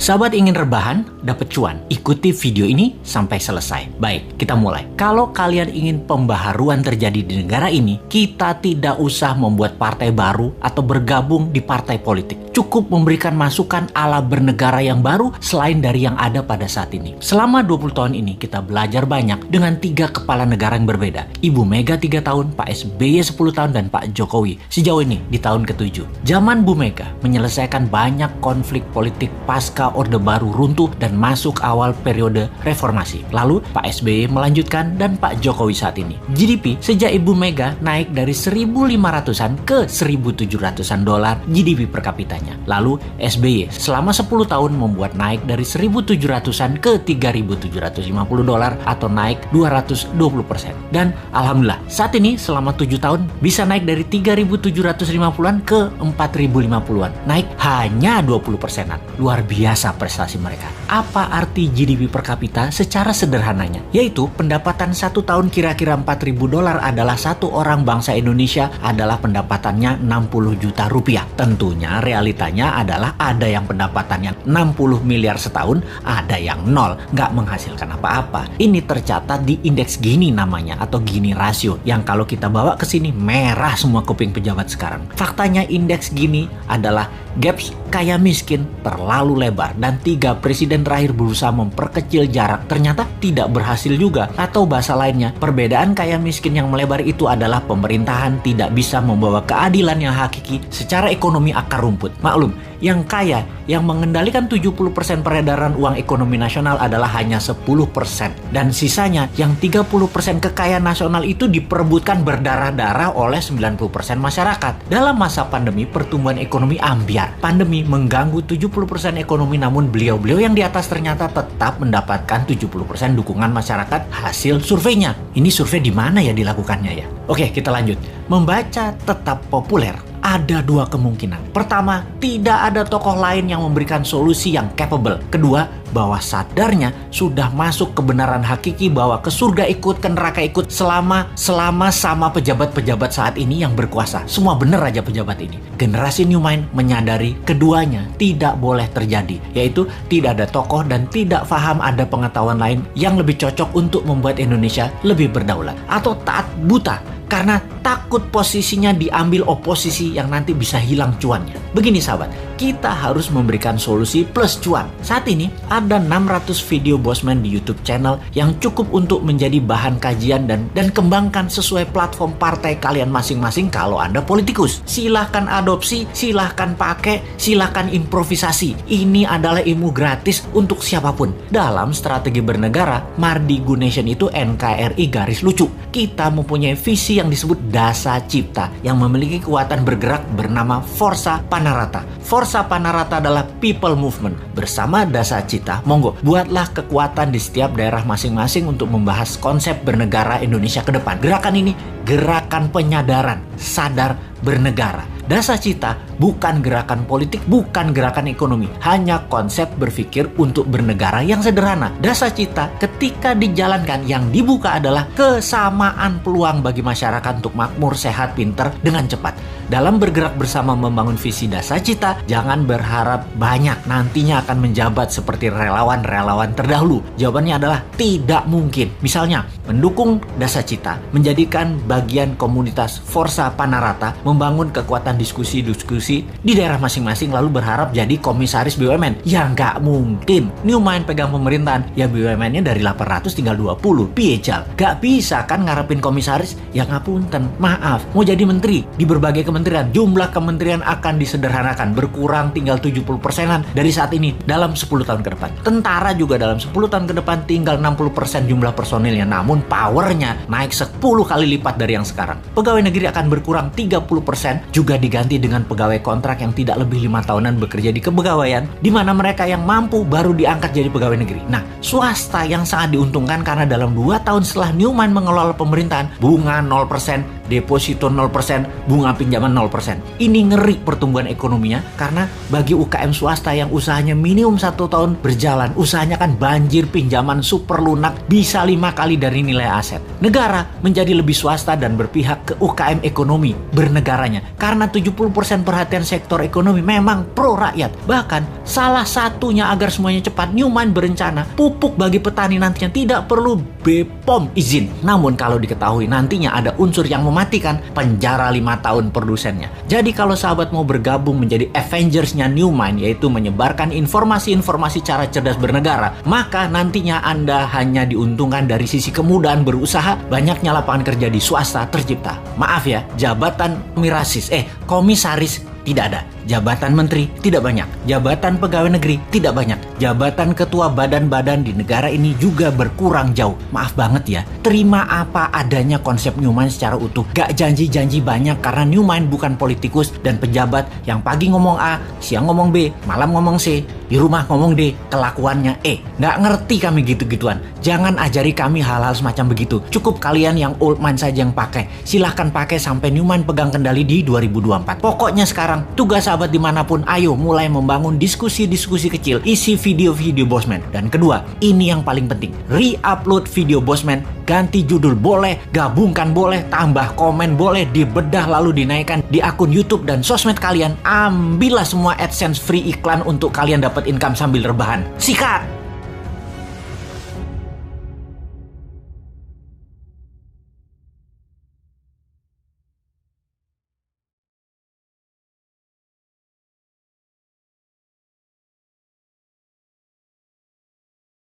Sahabat ingin rebahan, dapat cuan? Ikuti video ini sampai selesai. Baik, kita mulai. Kalau kalian ingin pembaharuan terjadi di negara ini, kita tidak usah membuat partai baru atau bergabung di partai politik. Cukup memberikan masukan ala bernegara yang baru selain dari yang ada pada saat ini. Selama 20 tahun ini, kita belajar banyak dengan 3 kepala negara yang berbeda. Ibu Mega 3 tahun, Pak SBY 10 tahun, dan Pak Jokowi sejauh ini di tahun ke-7. Zaman Bu Mega menyelesaikan banyak konflik politik pasca Orde Baru runtuh dan masuk awal periode reformasi. Lalu Pak SBY melanjutkan dan Pak Jokowi saat ini. GDP sejak Ibu Mega naik dari 1.500-an ke 1.700-an dolar GDP per kapitanya. Lalu SBY selama 10 tahun membuat naik dari 1.700-an ke 3.750 dolar atau naik 220%. Dan alhamdulillah saat ini selama 7 tahun bisa naik dari 3.750-an ke 4.050-an. Naik hanya 20%-an. Luar biasa prestasi mereka. Apa arti GDP per kapita secara sederhananya? Yaitu pendapatan 1 tahun kira-kira 4.000 dolar adalah satu orang bangsa Indonesia adalah pendapatannya 60 juta rupiah. Tentunya realitanya adalah ada yang pendapatannya 60 miliar setahun, ada yang nol, nggak menghasilkan apa-apa. Ini tercatat di indeks Gini namanya atau Gini rasio yang kalau kita bawa ke sini merah semua kuping pejabat sekarang. Faktanya indeks Gini adalah gaps kaya miskin terlalu lebar dan 3 presiden terakhir berusaha memperkecil jarak ternyata tidak berhasil juga. Atau bahasa lainnya, perbedaan kaya miskin yang melebar itu adalah pemerintahan tidak bisa membawa keadilan yang hakiki secara ekonomi akar rumput. Maklum, yang kaya, yang mengendalikan 70% peredaran uang ekonomi nasional adalah hanya 10%. Dan sisanya yang 30% kekayaan nasional itu diperebutkan berdarah-darah oleh 90% masyarakat. Dalam masa pandemi, pertumbuhan ekonomi ambyar. Pandemi mengganggu 70% ekonomi, namun beliau-beliau yang di atas ternyata tetap mendapatkan 70% dukungan masyarakat hasil surveinya. Ini survei di mana ya dilakukannya ya? Oke, kita lanjut. Membaca tetap populer. Ada 2 kemungkinan. Pertama, tidak ada tokoh lain yang memberikan solusi yang capable. Kedua, bahwa sadarnya sudah masuk kebenaran hakiki bahwa ke surga ikut, ke neraka ikut selama sama pejabat-pejabat saat ini yang berkuasa. Semua bener aja pejabat ini. Generasi New Mind menyadari keduanya tidak boleh terjadi, yaitu tidak ada tokoh dan tidak paham ada pengetahuan lain yang lebih cocok untuk membuat Indonesia lebih berdaulat. Atau taat buta karena takut posisinya diambil oposisi yang nanti bisa hilang cuannya. Begini sahabat, kita harus memberikan solusi plus cuan. Saat ini ada 600 video Bosman di YouTube channel yang cukup untuk menjadi bahan kajian dan kembangkan sesuai platform partai kalian masing-masing kalau Anda politikus. Silahkan adopsi, silahkan pakai, silahkan improvisasi. Ini adalah ilmu gratis untuk siapapun. Dalam strategi bernegara, Mardi Gunation itu NKRI garis lucu. Kita mempunyai visi yang disebut Dasa Cipta yang memiliki kekuatan bergerak bernama Forza Panarata. Forza Panarata adalah people movement. Bersama Dasa Cipta, monggo buatlah kekuatan di setiap daerah masing-masing untuk membahas konsep bernegara Indonesia ke depan. Gerakan ini gerakan penyadaran, sadar bernegara. Dasa Cipta bukan gerakan politik, bukan gerakan ekonomi, hanya konsep berpikir untuk bernegara yang sederhana. Dasa Cipta ketika dijalankan yang dibuka adalah kesamaan peluang bagi masyarakat untuk makmur, sehat, pinter dengan cepat. Dalam bergerak bersama membangun visi Dasa Cipta, jangan berharap banyak nantinya akan menjabat seperti relawan-relawan terdahulu. Jawabannya adalah tidak mungkin. Misalnya, mendukung Dasa Cipta, menjadikan bagian komunitas Forza Panarata, membangun kekuatan diskusi-diskusi di daerah masing-masing lalu berharap jadi komisaris BUMN. Ya nggak mungkin. New Mind pegang pemerintahan, ya BUMN-nya dari 800 tinggal 20. Piejal. Gak bisa kan ngarepin komisaris? Ya ngapunten, maaf. Mau jadi menteri di berbagai kementerian, jumlah kementerian akan disederhanakan, berkurang tinggal 70%-an dari saat ini dalam 10 tahun ke depan. Tentara juga dalam 10 tahun ke depan tinggal 60% jumlah personilnya, namun powernya naik 10 kali lipat dari yang sekarang. Pegawai negeri akan berkurang 30%, juga diganti dengan pegawai kontrak yang tidak lebih 5 tahunan bekerja di kepegawaian, di mana mereka yang mampu baru diangkat jadi pegawai negeri. Nah, swasta yang sangat diuntungkan karena dalam 2 tahun setelah New Mind mengelola pemerintahan, bunga 0%, deposito 0%, bunga pinjaman 0%. Ini ngeri pertumbuhan ekonominya karena bagi UKM swasta yang usahanya minimum 1 tahun berjalan, usahanya kan banjir pinjaman super lunak bisa 5 kali dari nilai aset. Negara menjadi lebih swasta dan berpihak ke UKM ekonomi bernegaranya karena 70% perhatian sektor ekonomi memang pro rakyat. Bahkan salah satunya agar semuanya cepat, Newmind berencana pupuk bagi petani nantinya tidak perlu BPOM izin. Namun kalau diketahui nantinya ada unsur yang mematikan, penjara 5 tahun produsennya. Jadi kalau sahabat mau bergabung menjadi Avengers-nya Newmind, yaitu menyebarkan informasi-informasi cara cerdas bernegara, maka nantinya Anda hanya diuntungkan dari sisi kemudahan berusaha, banyaknya lapangan kerja di swasta tercipta. Maaf ya, jabatan komisaris tidak ada. Jabatan menteri tidak banyak. Jabatan pegawai negeri tidak banyak. Jabatan ketua badan-badan di negara ini juga berkurang jauh. Maaf banget ya. Terima apa adanya konsep Newmind secara utuh. Gak janji-janji banyak karena Newmind bukan politikus dan pejabat yang pagi ngomong A, siang ngomong B, malam ngomong C, di rumah ngomong D, kelakuannya E. Gak ngerti kami gitu-gituan. Jangan ajari kami hal-hal semacam begitu. Cukup kalian yang old mind saja yang pakai. Silahkan pakai sampai Newmind pegang kendali di 2024. Pokoknya sekarang tugas sahabat dimanapun, ayo mulai membangun diskusi-diskusi kecil, isi video-video Bosman. Dan kedua, ini yang paling penting, re-upload video Bosman, ganti judul boleh, gabungkan boleh, tambah komen boleh, dibedah lalu dinaikkan di akun YouTube dan sosmed kalian. Ambillah semua AdSense free iklan untuk kalian dapat income sambil rebahan. Sikat!